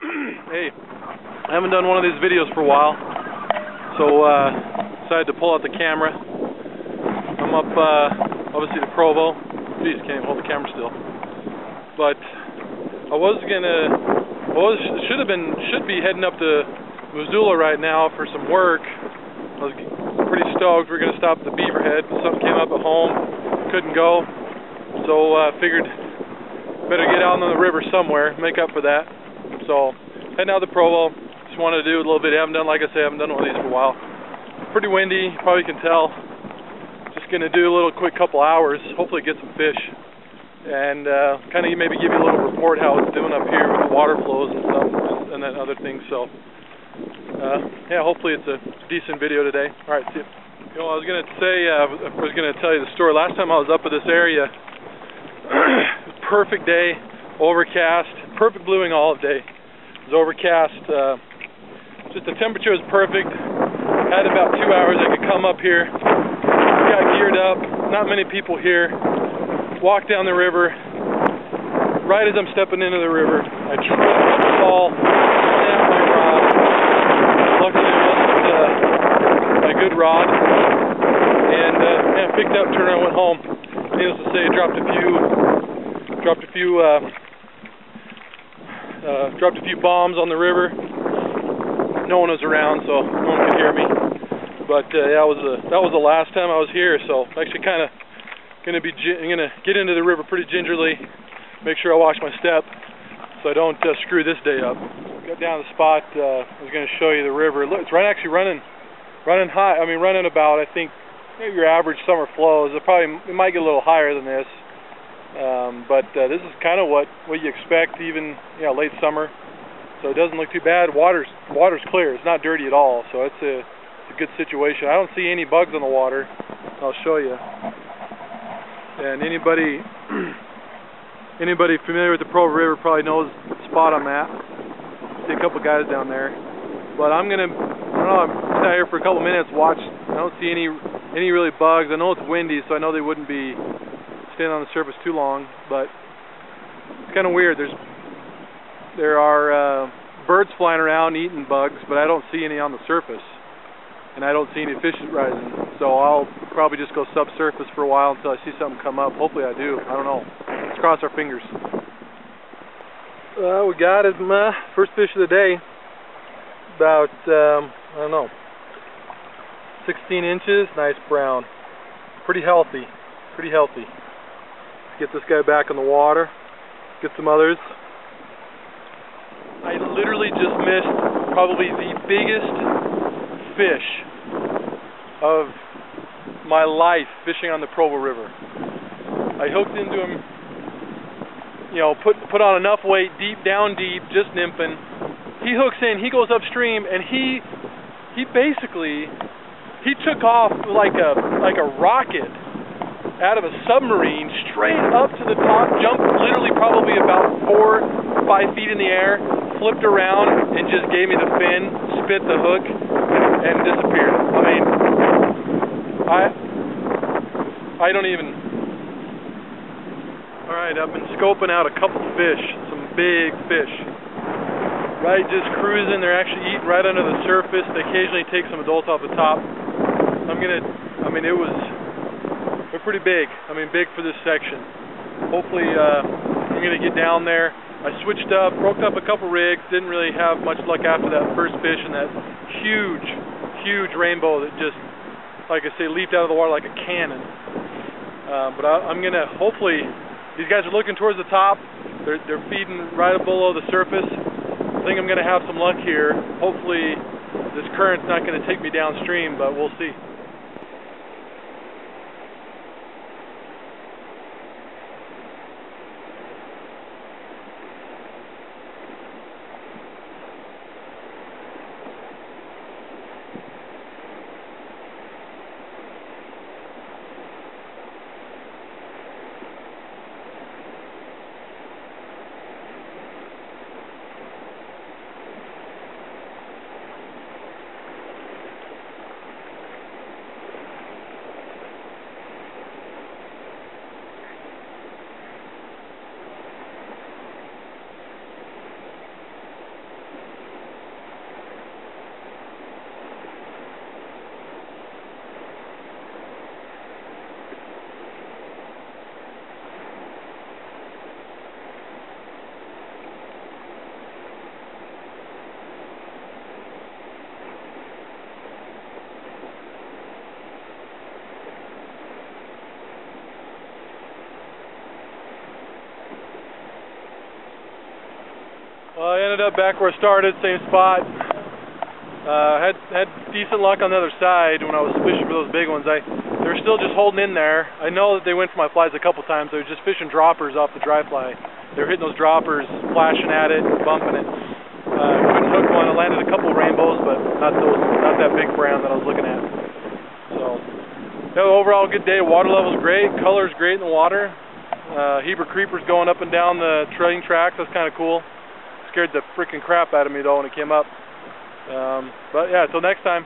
Hey, I haven't done one of these videos for a while, so decided to pull out the camera. I'm up, obviously to Provo. Geez, can't even hold the camera still. But I should be heading up to Missoula right now for some work. I was pretty stoked. We're gonna stop at the Beaverhead, but something came up at home, couldn't go. So figured better get out on the river somewhere, make up for that. So heading out to Provo. Just wanted to do a little bit. I haven't done, like I say, I haven't done one of these for a while. Pretty windy, you probably can tell. Just gonna do a little quick couple hours, hopefully get some fish, and kind of maybe give you a little report how it's doing up here with the water flows and stuff, and then other things. So yeah, hopefully it's a decent video today. All right, see you. You know, I was gonna say, I was gonna tell you the story. Last time I was up at this area, perfect day, overcast, perfect blueing olive day. It was overcast. Just the temperature was perfect. Had about 2 hours I could come up here. Got geared up. Not many people here. Walked down the river. Right as I'm stepping into the river, I tripped, fall, snapped my rod. Luckily it wasn't a good rod. And yeah, picked up, turned around, went home. Needless to say, dropped a few bombs on the river. No one was around, so no one could hear me. But yeah, that was the last time I was here. So I'm actually kind of gonna get into the river pretty gingerly. Make sure I watch my step, so I don't screw this day up. Got down to the spot. I was gonna show you the river. Look, it's actually running high. I mean, running about, I think, maybe your average summer flows. It might get a little higher than this. But this is kind of what you expect, even late summer. So it doesn't look too bad. Water's clear. It's not dirty at all. So it's a good situation. I don't see any bugs on the water. I'll show you. And anybody familiar with the Provo River probably knows the spot I'm at. See a couple guys down there. But I'm just out here for a couple minutes. Watch. I don't see any really bugs. I know it's windy, so I know they wouldn't be staying on the surface too long, but it's kind of weird. There are birds flying around eating bugs, but I don't see any on the surface, and I don't see any fish rising. So I'll probably just go subsurface for a while until I see something come up. Hopefully I do. I don't know. Let's cross our fingers. We got it. First fish of the day. About I don't know, 16 inches. Nice brown. Pretty healthy. Pretty healthy. Get this guy back in the water, get some others. I literally just missed probably the biggest fish of my life fishing on the Provo River. I hooked into him, put on enough weight, down deep, just nymphing. He hooks in, he goes upstream, and he took off like a rocket out of a submarine, straight up to the top, jumped literally probably about 4 or 5 feet in the air, flipped around, and just gave me the fin, spit the hook, and disappeared. I mean, I don't even... Alright, I've been scoping out a couple fish, some big fish. Right, just cruising. They're actually eating right under the surface. They occasionally take some adults off the top. They're pretty big. I mean, big for this section. Hopefully, I'm going to get down there. I switched up, broke up a couple rigs. Didn't really have much luck after that first fish and that huge rainbow that just, like I say, leaped out of the water like a cannon. But I'm going to, hopefully, these guys are looking towards the top. They're feeding right below the surface. I think I'm going to have some luck here. Hopefully, this current's not going to take me downstream, but we'll see. Well, I ended up back where I started, same spot. Had decent luck on the other side when I was fishing for those big ones. They were still just holding in there. I know that they went for my flies a couple times. They were just fishing droppers off the dry fly. They were hitting those droppers, flashing at it, bumping it. Couldn't hook one. I landed a couple rainbows, but not that big brown that I was looking at. So, yeah, overall good day. Water level's great. Color's great in the water. Heber creepers going up and down the train tracks. That's kind of cool. Scared the freaking crap out of me though when it came up. But yeah, until next time.